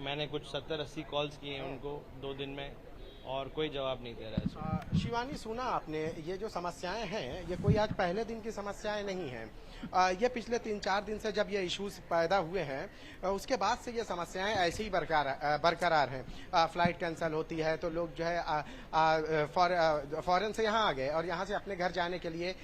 मैंने कुछ 70-80 कॉल्स किए हैं उनको 2 दिन में और कोई जवाब नहीं दे रहा है। शिवानी, सुना आपने, ये जो समस्याएं हैं ये कोई आज पहले दिन की समस्याएं नहीं हैं। ये पिछले 3-4 दिन से जब ये इश्यूज पैदा हुए हैं उसके बाद से ये समस्याएं ऐसे ही बरकरार हैं। फ्लाइट कैंसिल होती है तो लोग जो है फॉरेन से यहाँ आ गए और यहाँ से अपने घर जाने के लिए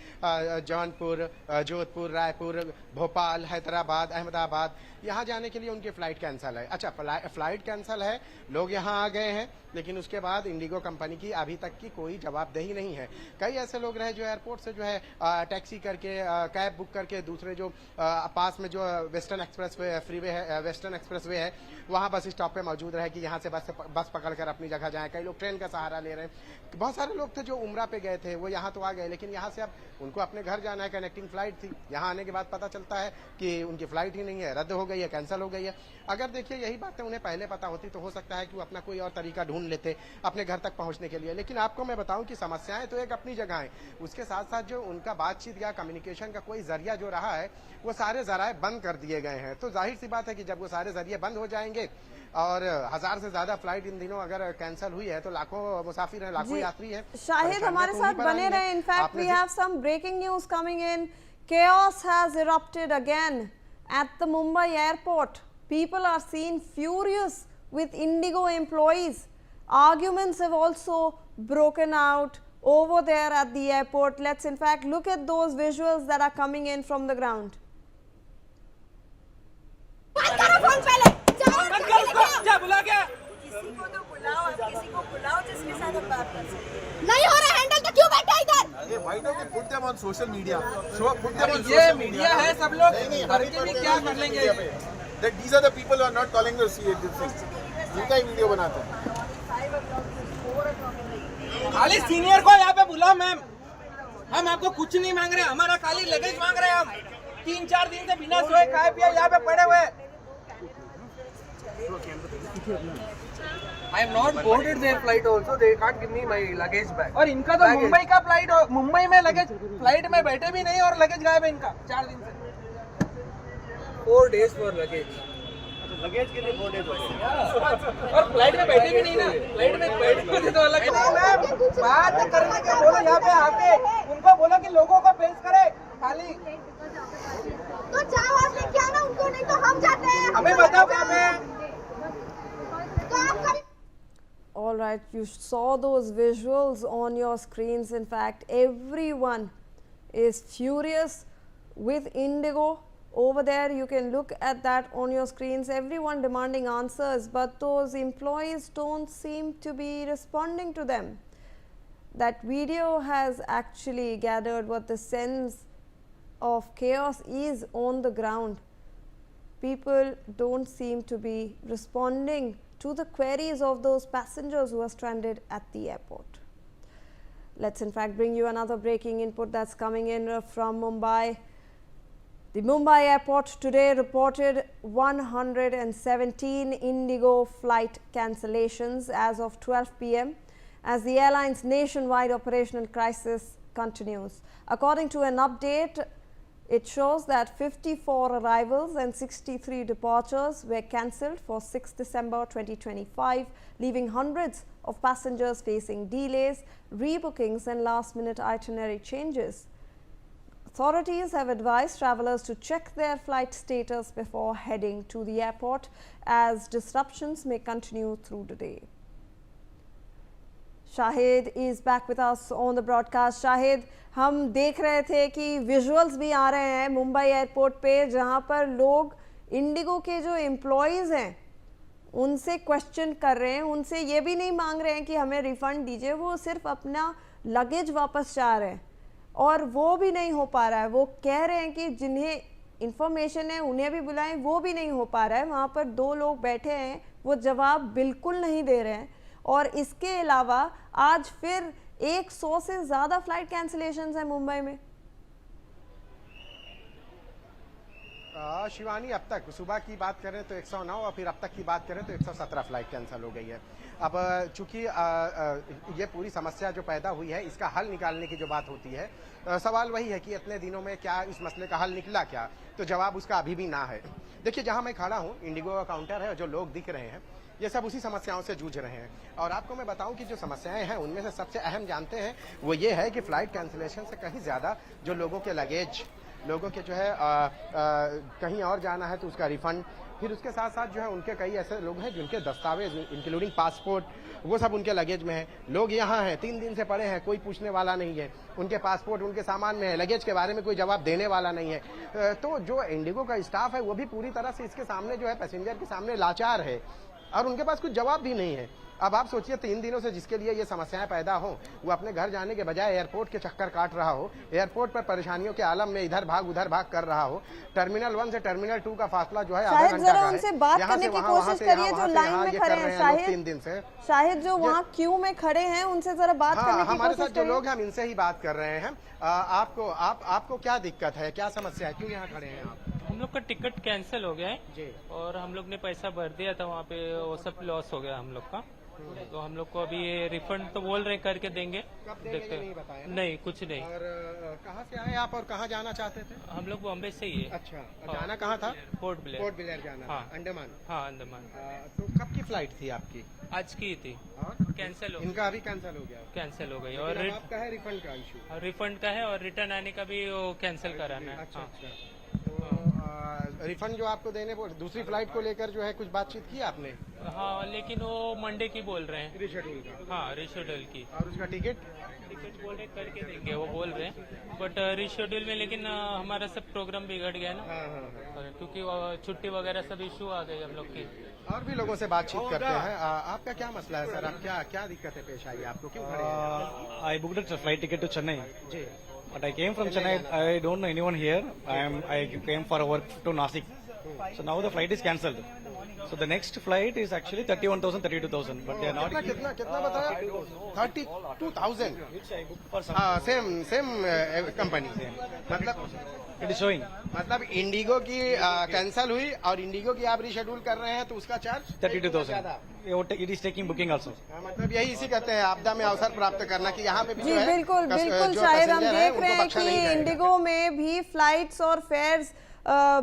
जौनपुर, जोधपुर, रायपुर, भोपाल, हैदराबाद, अहमदाबाद यहाँ जाने के लिए उनकी फ्लाइट कैंसिल है। अच्छा, फ्लाइट कैंसिल है, लोग यहाँ आ गए हैं, लेकिन उसके बाद इंडिगो कंपनी की अभी तक की कोई जवाबदेही नहीं है। कई ऐसे लोग रहे जो एयरपोर्ट से जो है टैक्सी करके, कैब बुक करके दूसरे जो पास में जो वेस्टर्न एक्सप्रेस वे फ्रीवे है, वेस्टर्न एक्सप्रेस वे है, वहाँ बस स्टॉप पे मौजूद रहे कि यहाँ से बस पकड़कर अपनी जगह जाएं। कई लोग ट्रेन का सहारा ले रहे हैं। बहुत सारे लोग थे जो उमरा पे गए थे, वो यहाँ तो आ गए, लेकिन यहाँ से अब उनको अपने घर जाना है। कनेक्टिंग फ्लाइट थी, यहाँ आने के बाद पता चलता है कि उनकी फ्लाइट ही नहीं है, रद्द हो गई है, कैंसिल हो गई है। अगर देखिए यही बातें उन्हें पहले पता होती तो हो सकता है कि वो अपना कोई और तरीका ढूंढ लेते अपने घर तक पहुंचने के लिए। लेकिन आपको मैं बताऊं कि समस्याएं तो एक अपनी जगह है, उसके साथ साथ जो उनका बातचीत या कम्युनिकेशन का कोई जरिया जो रहा है वो सारे जराए बंद कर दिए गए हैं। तो जाहिर सी बात है कि जब वो सारे जरिए बंद हो जाएंगे और 1000 से ज्यादा फ्लाइट इन दिनों अगर कैंसिल हुई है तो लाखों मुसाफिर हैं, लाखों यात्री हैं। शाहिद हमारे साथ बने रहे। In fact we have some breaking news coming in. Chaos has erupted again at the Mumbai airport. People are seen furious with Indigo employees. Arguments have also broken out over there at the airport. Let's in fact look at those visuals that are coming in from the ground. नहीं हो रहा handle तो क्यों बैठा इधर? ये why don't you put them on social media? Put them on ये social media है, सब लोग करके भी क्या कर लेंगे? That these are the people who are not calling the things. इनका ही वीडियो बनाते हैं। खाली सीनियर को यहाँ पे बुलाओ मैम, हम आपको कुछ नहीं मांग रहे, हमारा खाली लगेज मांग रहे हैं। हम 3-4 दिन से बिना सोए खाए पिए यहाँ पे पड़े हुए। I am not boarded their flight also. They can't give me my luggage back. और इनका तो मुंबई का फ्लाइट, मुंबई में लगेज फ्लाइट में बैठे भी नहीं और लगेज गायब है इनका 4 दिन से। 4 days for luggage. लगेज के लिए 4 days हो गए और फ्लाइट में बैठे भी नहीं ना, फ्लाइट में बैठे तो अलग है। बात करने के बोलो यहाँ पे आके, उनको बोलो कि लोगों को पेश करे। खाली तो जाओ आप लेके आना उनको, नहीं तो हम जाते हैं। हमें बताओ क्या है। All right, you saw those visuals on your screens. In fact, everyone is furious with Indigo. Over there, you can look at that on your screens. Everyone demanding answers, but those employees don't seem to be responding to them. That video has actually gathered what the sense of chaos is on the ground. People don't seem to be responding to the queries of those passengers who are stranded at the airport. Let's in fact bring you another breaking input that's coming in from Mumbai. The Mumbai airport today reported 117 Indigo flight cancellations as of 12 p.m. as the airline's nationwide operational crisis continues. According to an update, it shows that 54 arrivals and 63 departures were cancelled for 6 December 2025, leaving hundreds of passengers facing delays, rebookings and last-minute itinerary changes. Authorities have advised travellers to check their flight status before heading to the airport, as disruptions may continue through the day. Shahid is back with us on the broadcast. Shahid, हम देख रहे थे कि visuals भी आ रहे हैं Mumbai airport पे, जहां पर लोग इंडिगो के जो एम्प्लॉयज़ हैं उनसे क्वेश्चन कर रहे हैं, उनसे ये भी नहीं मांग रहे हैं कि हमें रिफंड दीजिए, वो सिर्फ अपना लगेज वापस चाह रहे हैं और वो भी नहीं हो पा रहा है। वो कह रहे हैं कि जिन्हें इंफॉर्मेशन है उन्हें भी बुलाएं, वो भी नहीं हो पा रहा है। वहाँ पर 2 लोग बैठे हैं, वो जवाब बिल्कुल नहीं दे रहे हैं। और इसके अलावा आज फिर 100 से ज़्यादा फ्लाइट कैंसिलेशंस हैं मुंबई में। शिवानी, अब तक सुबह की बात करें तो 109 और फिर अब तक की बात करें तो 117 फ्लाइट कैंसिल हो गई है। अब चूंकि ये पूरी समस्या जो पैदा हुई है इसका हल निकालने की जो बात होती है, सवाल वही है कि इतने दिनों में क्या इस मसले का हल निकला क्या, तो जवाब उसका अभी भी ना है। देखिए, जहां मैं खड़ा हूं इंडिगो का काउंटर है और जो लोग दिख रहे हैं ये सब उसी समस्याओं से जूझ रहे हैं। और आपको मैं बताऊं कि जो समस्याएं हैं उनमें से सबसे अहम जानते हैं वो ये है कि फ्लाइट कैंसिलेशन से कहीं ज़्यादा जो लोगों के लगेज, लोगों के जो है कहीं और जाना है तो उसका रिफंड, फिर उसके साथ साथ जो है उनके कई ऐसे लोग हैं जिनके दस्तावेज इंक्लूडिंग पासपोर्ट वो सब उनके लगेज में है। लोग यहाँ हैं 3 दिन से पड़े हैं, कोई पूछने वाला नहीं है, उनके पासपोर्ट उनके सामान में है, लगेज के बारे में कोई जवाब देने वाला नहीं है। तो जो इंडिगो का स्टाफ है वो भी पूरी तरह से इसके सामने जो है पैसेंजर के सामने लाचार है और उनके पास कुछ जवाब भी नहीं है। अब आप सोचिए 3 दिनों से जिसके लिए ये समस्याएं पैदा हो वो अपने घर जाने के बजाय एयरपोर्ट के चक्कर काट रहा हो, एयरपोर्ट पर परेशानियों के आलम में इधर भाग उधर भाग कर रहा हो, टर्मिनल 1 से टर्मिनल 2 का फासला जो है आधा घंटा का है। उनसे बात करने की कोशिश करिए जो लाइन में खड़े हैं। शाहिद 3 दिन से शाहिद जो वहाँ क्यू में खड़े हैं उनसे जरा बात करने की हमारे कोशिश साथ जो लोग हैं हम इनसे ही बात कर रहे हैं। आपको क्या दिक्कत है, क्या समस्या है, क्यों यहाँ खड़े हैं आप? हम लोग का टिकट कैंसिल हो गया है जी। और हम लोग ने पैसा भर दिया था वहाँ पे, वो सब लॉस हो गया हम लोग का। तो हम लोग को अभी ये रिफंड तो बोल रहे करके देंगे, कब देंगे देखते नहीं बताया ना? नहीं, कुछ नहीं। और कहाँ से आए आप और कहाँ जाना चाहते थे? हम लोग बॉम्बे से ही है। अच्छा, जाना कहाँ था? Port Blair. पोर्ट ब्लेयर जाना था, हाँ। अंडमान। हाँ, अंडमान। तो कब की फ्लाइट थी आपकी? आज की थी और कैंसिल हो इनका अभी कैंसिल हो गया? कैंसिल हो गई। और और आपका है रिफंड का इशू? रिफंड का है और रिटर्न आने का भी वो कैंसिल कराना है। अच्छा हाँ। अच्छा। तो रिफंड जो आपको देने दूसरी फ्लाइट को लेकर जो है कुछ बातचीत की आपने? हाँ, लेकिन वो मंडे की बोल रहे हैं। रिशेड्यूल का? हाँ, रिशेड्यूल की। और उसका टिकट बोल रहे करके देंगे, वो बोल रहे हैं, बट रिशेड्यूल में लेकिन हमारा सब प्रोग्राम बिगड़ गया ना। हाँ। क्योंकि छुट्टी वगैरह सब इशू आ गई हम लोग की। और भी लोगों से बातचीत करते हैं। आपका क्या मसला है सर, आप क्या दिक्कतें पेश आई आपको, क्यों खड़े हैं? I booked a flight ticket to Chennai, ji. but I came from Chennai. I don't know anyone here. I came for work to Nasik. So now the flight is cancelled. So the next flight is actually 31,000, 32,000, but they are not. कितना बताया? 32,000। Which I booked for some. Same company से, मतलब It is showing मतलब Indigo की cancel हुई और Indigo की आप रिशेड्यूल कर रहे हैं तो उसका charge 32,000. It is taking booking also. मतलब यही इसी कहते हैं आपदा में अवसर प्राप्त करना कि यहाँ पे भी जी जो है बिल्कुल जो बिल्कुल शायद हम पैसेंजर हैं, देख रहे उनको हैं बख्शा कि नहीं जाएगा। इंडिगो में भी फ्लाइट्स और फेयर्स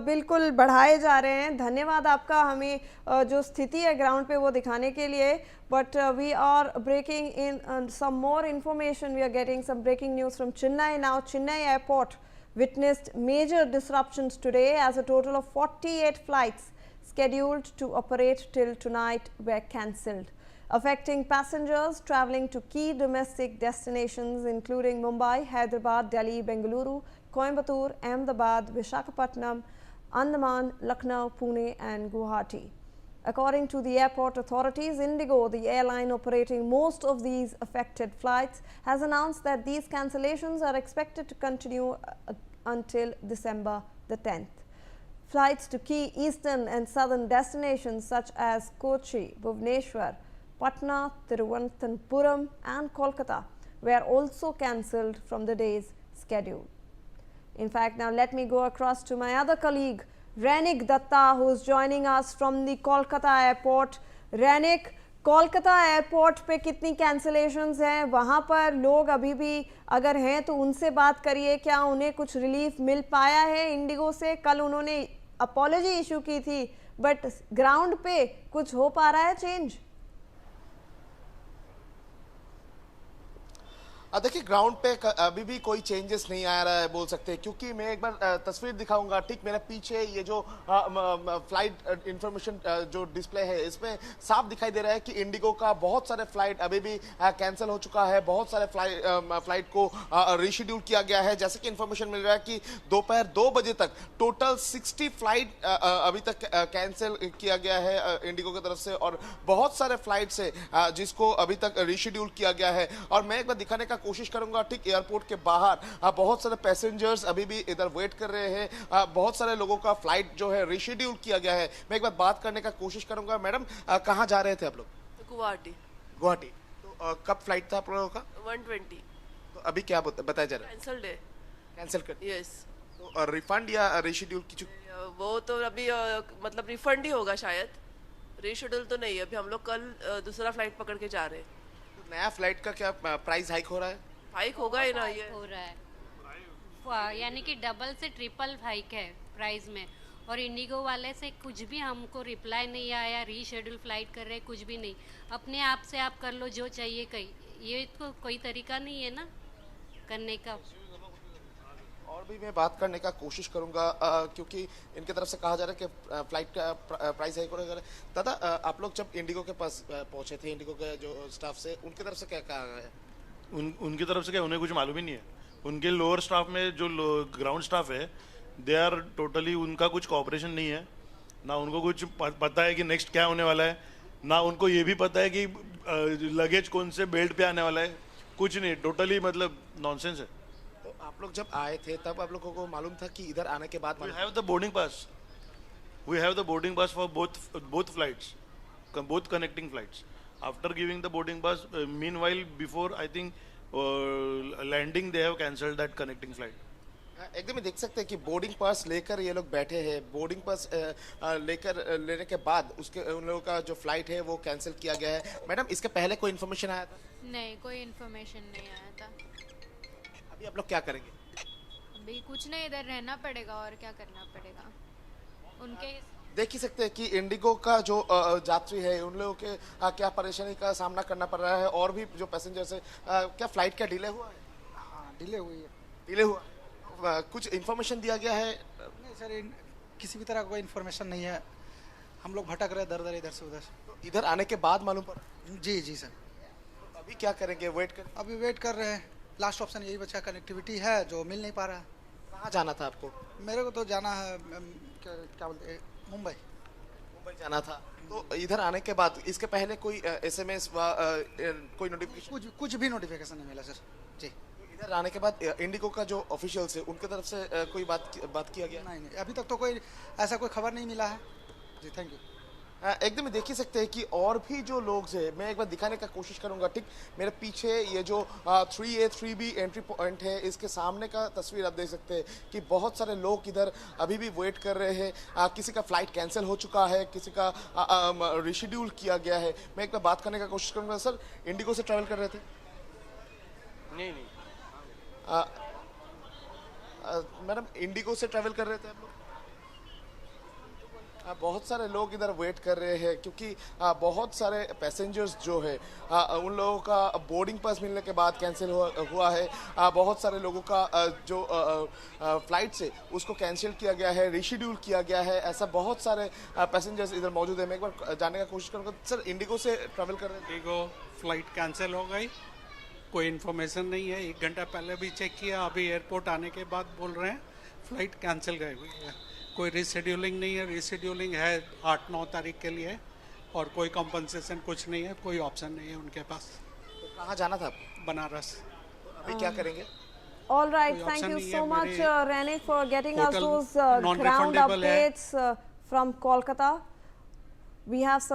बिल्कुल बढ़ाए जा रहे हैं। धन्यवाद आपका हमें जो स्थिति है ग्राउंड पे वो दिखाने के लिए। But we are breaking in some more information, we are getting some breaking news from Chennai now. Chennai airport witnessed major disruptions today as a total of 48 flights scheduled to operate till tonight were cancelled, affecting passengers travelling to key domestic destinations including Mumbai, Hyderabad, Delhi, Bengaluru, Coimbatore, Ahmedabad, Visakhapatnam, Andaman, Lucknow, Pune and Guwahati. According to the airport authorities, Indigo, the airline operating most of these affected flights, has announced that these cancellations are expected to continue until December the 10th. Flights to key eastern and southern destinations such as Kochi, Bhubaneswar, Patna, Thiruvananthapuram and Kolkata were also cancelled from the day's schedule. In fact, now let me go across to my other colleague, Rainik Datta, who is joining us from the Kolkata airport. Rainik, Kolkata airport पे कितनी cancellations हैं, वहाँ पर लोग अभी भी अगर हैं तो उनसे बात करिए, क्या उन्हें कुछ रिलीफ मिल पाया है इंडिगो से? कल उन्होंने अपॉलॉजी इशू की थी, बट ग्राउंड पे कुछ हो पा रहा है चेंज? देखिए, ग्राउंड पे अभी भी कोई चेंजेस नहीं आ रहा है बोल सकते हैं, क्योंकि मैं एक बार तस्वीर दिखाऊंगा। ठीक मेरे पीछे ये जो फ्लाइट इंफॉर्मेशन जो डिस्प्ले है इसमें साफ दिखाई दे रहा है कि इंडिगो का बहुत सारे फ्लाइट अभी भी कैंसिल हो चुका है, बहुत सारे फ्लाइट को रीशेड्यूल किया गया है। जैसे कि इंफॉर्मेशन मिल रहा है कि दोपहर 2 बजे तक टोटल 60 फ्लाइट अभी तक कैंसिल किया गया है इंडिगो की तरफ से, और बहुत सारे फ्लाइट है जिसको अभी तक रीशेड्यूल किया गया है। और मैं एक बार दिखाने का कोशिश करूंगा, ठीक एयरपोर्ट के बाहर बहुत सारे पैसेंजर्स अभी भी इधर वेट कर रहे हैं, बहुत सारे लोगों का फ्लाइट जो है रीशेड्यूल किया गया है। मैं एक बार बात करने का कोशिश करूंगा। मैडम, कहां जा रहे थे आप लोग? गुवाहाटी। तो कब फ्लाइट था आप लोगों का? 120। तो अभी क्या बताया जा रहा है? कैंसल्ड है। कैंसिल कर? यस। तो रिफंड या रीशेड्यूल की वो तो अभी मतलब रिफंड ही होगा शायद, रीशेड्यूल तो नहीं है। अभी हम लोग कल दूसरा फ्लाइट पकड़ के जा रहे हैं। नया फ्लाइट का क्या प्राइस हाइक हो रहा है? हाइक होगा ही ना ये। हो रहा है, यानी कि डबल से ट्रिपल हाइक है प्राइस में। और इंडिगो वाले से कुछ भी हमको रिप्लाई नहीं आया, रीशेड्यूल फ्लाइट कर रहे कुछ भी नहीं। अपने आप से आप कर लो जो चाहिए, कहीं ये तो कोई तरीका नहीं है ना करने का। और भी मैं बात करने का कोशिश करूंगा क्योंकि इनकी तरफ से कहा जा रहा है कि फ्लाइट का प्राइस हाइक होगा। दादा आप लोग जब इंडिगो के पास पहुंचे थे, इंडिगो के जो स्टाफ से, उनकी तरफ से क्या कहा गया? उनकी तरफ से क्या, उन्हें कुछ मालूम ही नहीं है। उनके लोअर स्टाफ में जो ग्राउंड स्टाफ है, दे आर टोटली, उनका कुछ कोऑपरेशन नहीं है। ना उनको कुछ पता है कि नेक्स्ट क्या होने वाला है, ना उनको ये भी पता है कि लगेज कौन से बेल्ट पे आने वाला है, कुछ नहीं। टोटली मतलब नॉनसेंस है। तो आप लोग जब आए थे तब आप लोगों को मालूम था कि इधर आने के बाद We have the boarding pass. We have the boarding pass for both flights, both connecting flights. After giving the boarding pass, meanwhile before I think landing they have cancelled that connecting flight. एकदम ही देख सकते हैं कि boarding pass लेकर ये लोग बैठे हैं। बोर्डिंग पास लेने के बाद उसके उन लोगों का जो फ्लाइट है वो कैंसिल किया गया है। मैडम इसके पहले कोई इन्फॉर्मेशन आया था? नहीं, कोई इन्फॉर्मेशन नहीं आया था। अभी आप लोग क्या करेंगे? अभी कुछ नहीं, इधर रहना पड़ेगा और क्या करना पड़ेगा। उनके देख ही सकते हैं कि इंडिगो का जो यात्री है उन लोगों के क्या परेशानी का सामना करना पड़ रहा है। और भी जो पैसेंजर्स है, क्या फ्लाइट का डिले हुआ है? हाँ, डिले हुई है। डिले हुआ, कुछ इन्फॉर्मेशन दिया गया है? नहीं सर, किसी भी तरह कोई इन्फॉर्मेशन नहीं है। हम लोग भटक रहे दर इधर से उधर। तो इधर आने के बाद मालूम पड़ा? जी जी सर। तो अभी क्या करेंगे? वेट कर, अभी वेट कर रहे हैं। लास्ट ऑप्शन यही बचा, कनेक्टिविटी है जो मिल नहीं पा रहा है। कहाँ जाना था आपको? मेरे को तो जाना है क्या बोलते हैं, मुंबई जाना था। तो इधर आने के बाद इसके पहले कोई SMS कोई नोटिफिकेशन? कुछ भी नोटिफिकेशन नहीं मिला सर जी। इधर आने के बाद इंडिगो का जो ऑफिशियल्स है उनके तरफ से कोई बात किया गया? नहीं, अभी तक तो कोई ऐसा कोई खबर नहीं मिला है जी। Thank you. एकदम देख ही सकते हैं कि और भी जो लोग हैं, मैं एक बार दिखाने का कोशिश करूंगा। ठीक मेरे पीछे ये जो 3A 3B एंट्री पॉइंट है, इसके सामने का तस्वीर आप देख सकते हैं कि बहुत सारे लोग इधर अभी भी वेट कर रहे हैं। किसी का फ्लाइट कैंसिल हो चुका है, किसी का रिशेड्यूल किया गया है। मैं एक बार बात करने का कोशिश करूंगा। सर, इंडिगो से ट्रैवल कर रहे थे? नहीं। मैडम, इंडिगो से ट्रैवल कर रहे थे आप लोग? बहुत सारे लोग इधर वेट कर रहे हैं क्योंकि बहुत सारे पैसेंजर्स जो है उन लोगों का बोर्डिंग पास मिलने के बाद कैंसिल हुआ है। बहुत सारे लोगों का जो फ्लाइट से उसको कैंसिल किया गया है, रिशेड्यूल किया गया है। ऐसा बहुत सारे पैसेंजर्स इधर मौजूद है। मैं एक बार जानने का कोशिश करूँगा। सर, इंडिगो से ट्रैवल कर रहे हैं? इंडिगो फ्लाइट कैंसिल हो गई, कोई इन्फॉर्मेशन नहीं है। 1 घंटा पहले भी चेक किया, अभी एयरपोर्ट आने के बाद बोल रहे हैं फ्लाइट कैंसिल गई हुई है। कोई रिशेड्यूलिंग नहीं है। रिशेड्यूलिंग है 8-9 तारीख के लिए और कोई कंपनसेशन कुछ नहीं है, कोई ऑप्शन नहीं है उनके पास। तो कहाँ जाना था आपको? बनारस। अभी क्या करेंगे? All right, thank you so much, Rene, for getting us those ground updates from Kolkata. We have some